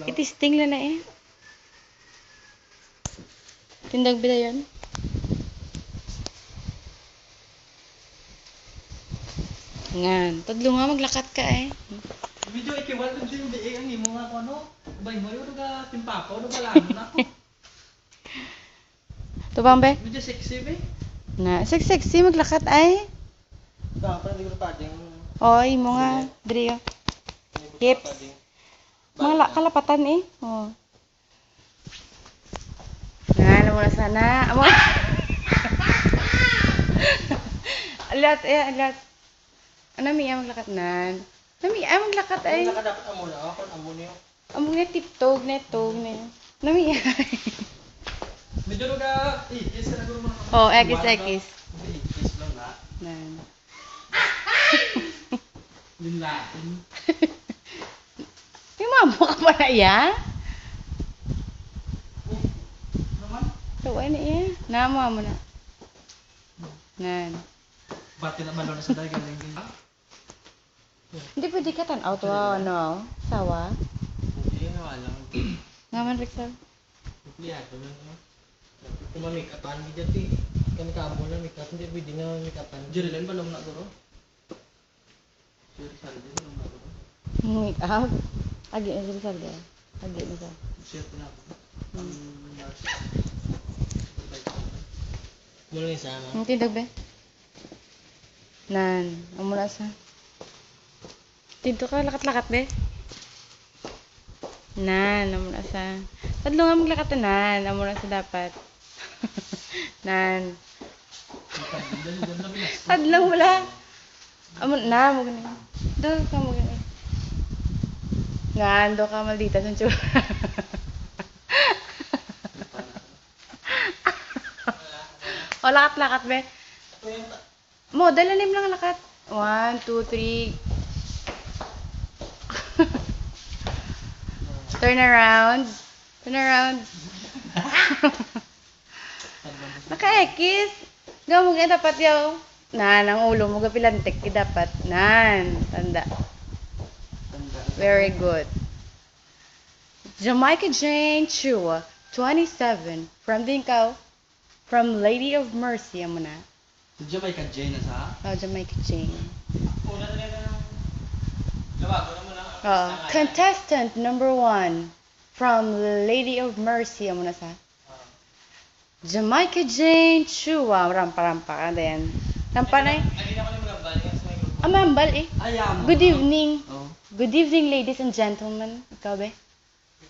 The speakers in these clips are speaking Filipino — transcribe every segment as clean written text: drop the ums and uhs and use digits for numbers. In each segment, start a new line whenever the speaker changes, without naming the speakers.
Itisting lang na eh. Tindag ba yan? Ngan. Tadlo nga maglakat ka eh.
Video ikiwal ko din di ang imo nga ano. Bay mo yung ga timpako do bala mo na ako.
Tubang be?
Video sexy be.
Na, sexy maglakat ay.
Ta pa di ko pa ding.
Oy, mo nga drio. Hips. Mga kalapatan eh. Oh. Nga, mo na sana. Amo. Alat eh, alat. Ano miya maglakat nan? Nami ay maglakat ay.
Naka dapat amo na ako amo niyo.
Amo nga tiptog na. Nami ay.
Medyo ga is ka na guro mo.
Oh, X.
Is lang na.
Nan.
Yun lang.
Yung mamo ka pa na iya?
Naman.
Tuwa na iya. Nama mo na. Nan.
Bati na malo na sa dagat galing.
Hindi pwede ka tanaw to ano? Sawa?
Hindi na wala.
Naman Rixel.
Lihat to na. Kuma make upan mi dati. Kan ka mo na make up hindi pwede na make upan. Jere lang ba naman na guro? Jere saldi na naman guro.
Make up? Agi na sila salda. Agi na sa.
Share na ako. Mula ni sama.
Ang tindag be? Nan. Amo na sa. Tinto ka, lakat-lakat be? Nan. Amo na sa. Tadlo nga maglakat na nan. Amo na sa dapat. Nan. Tadlo wala. Amo na. Mo ganun. Do ka mo ganun. Nga, do ka maldita sa tsura. O, lakat-lakat be? Mo, dalanim lang lakat. 1, 2, 3. Turn around. Naka-ekis. Gamo nga dapat yaw. Nan, ang ulo mo gapilantek ki dapat. Nan, tanda. Very good. Jamaica Jane Chua, 27. From Dinkaw. From Lady of Mercy, amo na.
Jamaica Jane na sa.
Oh, Jamaica Jane.
Una na lang. Lawago na mo na.
Oh, contestant number 1 from Lady of Mercy, amo na sa. Jamaica Jane Chua, rampa-rampa ka din. Rampa na eh.
Ay, na ko ni mga balik sa may grupo.
Amambal eh.
Ayam.
Good evening.
Oh.
Good evening, ladies and gentlemen. Ikaw be?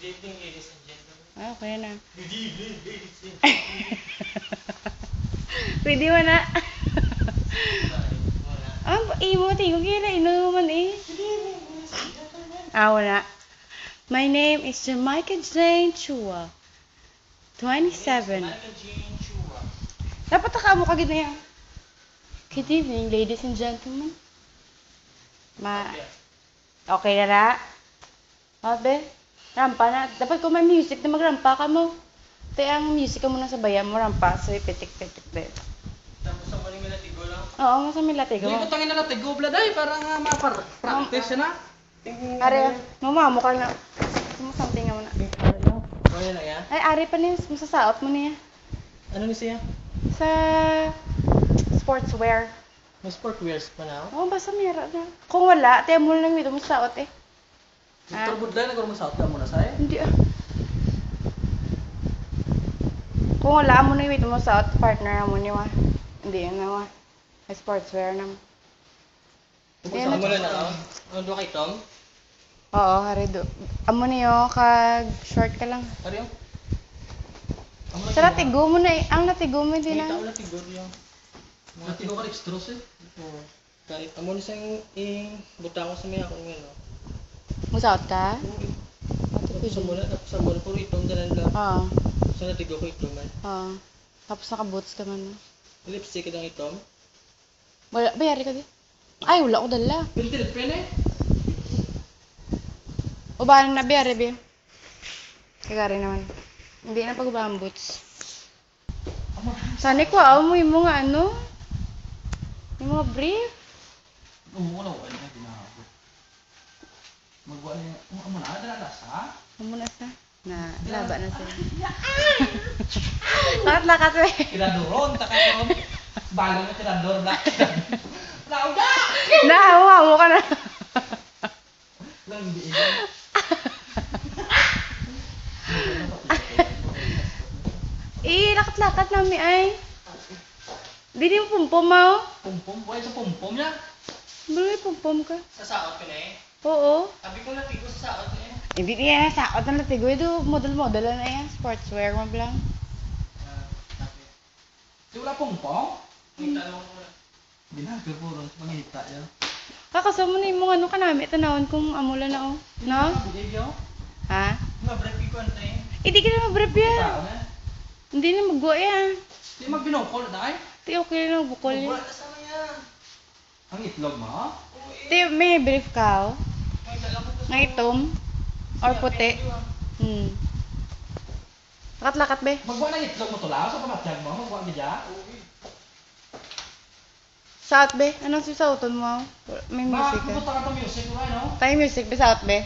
Good evening, ladies and gentlemen.
Ah, okay na.
Good evening, ladies and gentlemen.
Pwede mo na. Ah, imo, tingog kira, inuman eh. Ah, wala. My name is Jamaica Jane Chua. 27. Dapat ka mo kagid na yan. Good evening, ladies and gentlemen. Okay na na? Mabe? Rampa na. Dapat kung may music na magrampa ka mo. Kaya ang music ka muna sa bayan mo, rampa. So, ipitik-pitik din.
Tapos ang maling milatigo lang.
Oo, mas may latigo.
Hindi ko tangin na latigo, bladay. Para nga mapar-practice na.
Are, mama ka na. Something nga muna.
Kaya na yan.
Ay, are pa niya. Masasaot mo niya.
Ano ni siya?
Sa sportswear.
May sport wears pa na.
Oo, basta meron na. Kung wala, tayo mo lang dito masasaot eh.
Victor Budlay, nagkaroon mo sa outlet mo na sa'yo.
Hindi ah. Kung wala mo na yung mo sa partner mo niya. Hindi yun na. May sportswear na.
Amo na na. Ano doon kay Tom?
Oo, harido. Amo niyo, kag short ka lang.
Ariyo?
Sa latigo mo na eh. Ang latigo mo din
May
na.
tao latigo yung. Latigo ka extros eh. Oo. Kahit amo na siyang butang ko sa mga akong ano.
Musaot ka?
Tapos sa muna puro itong dalan lang.
Oo.
Sa latigo ko itong man.
Oo. Tapos naka-boots ka man.
Lipstick ng itong.
Wala, bayari ka din. Ay, wala ko dala.
Pintil pen eh.
O ba na bayari, be? Kagari naman. Hindi na pag-ubang boots. Sana ko, mo yung mga ano? Yung mga brief?
Umuha na wala na ginagawa. Magwa na, ano na, dala sa?
Amo na sa. Na, laba na sila. Lakat-lakat we.
Tiradoron, takaron. Balong na tirador, black. Lauda!
Na, amo ka na.
Lang, hindi ilan.
Lakat-lakat nami ay. Di mo pumpom mo.
Pumpom, buhay sa pumpom niya.
May pumpom ka.
Sa saot ka na eh.
Oo.
Sabi ko natigo sa saot na eh.
Hindi niya sakot na latigo. Ito, model-model na yan. Sportswear mo lang.
Di wala pumpom? Ngita naman ko na. Binagay po ron, mangita yan.
Kakasama na yung mga ano ka namin. Tanawon kung amula na oh. No?
Bigay yun.
Ha?
Mabrep ko ante.
Hindi ka na mabrep yan.
Tao na.
Hindi na magwa yan.
Di magbinokol na ay.
Di okay na bukol yan.
Wala kasama yan. Ang itlog mo?
Di, may brief ka oh. Nga itom. Or puti. Lakat-lakat be.
Magwa ng itlog mo tulaw sa pamatyag mo. Magwa ka dyan.
Saot be. Anong susauton mo? May music ka.
Pupunta ka to music mo ay no?
Tayo music be. Saot be.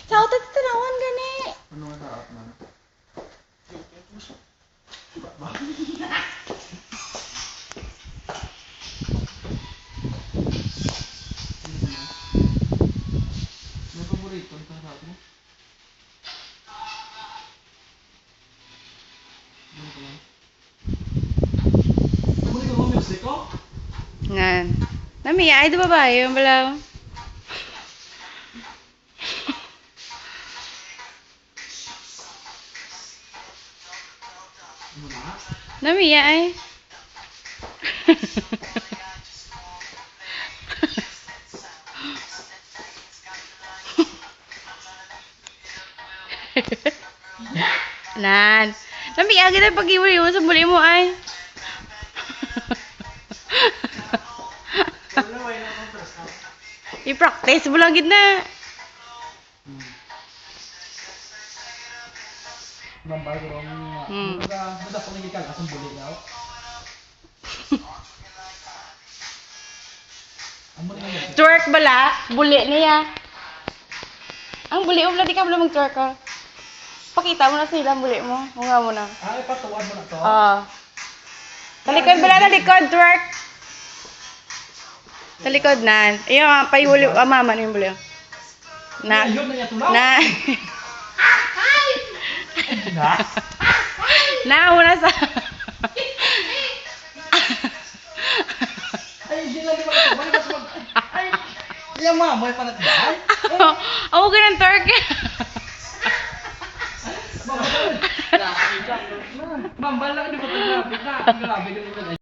Saot at tanawan gani.
Ano nga saot man? May paborito ang saot mo? Paborito mo music ko?
Ngan. Nami, ay di babae yung balaw.
Ano na?
Nami, ay. Nan. Nami, agad na pag-iwali mo sa muli mo ay. I-practice mo lang gid na.
Lambar ko rin Basta ko nagikal asang buli daw. Amo na yan.
Twerk bala, buli niya. Ang buli mo, di ka mo mag-twerk ka. Pakita mo na sila ang buli mo. Hunga mo na.
Ah, ipatuwad mo na to?
Oo. Talikod bala, talikod, twerk. Talikod na. Ayun, payuli, mama na yung buli. Na.
Ayun na yan tulaw.
Na.
Na?
Na, una sa.
Ay, hindi lang di mag Ay, yung mamoy pa natin dahil.
Ako ganun twerk.
Mambal lang, di ba ito grabe na? Grabe ganun.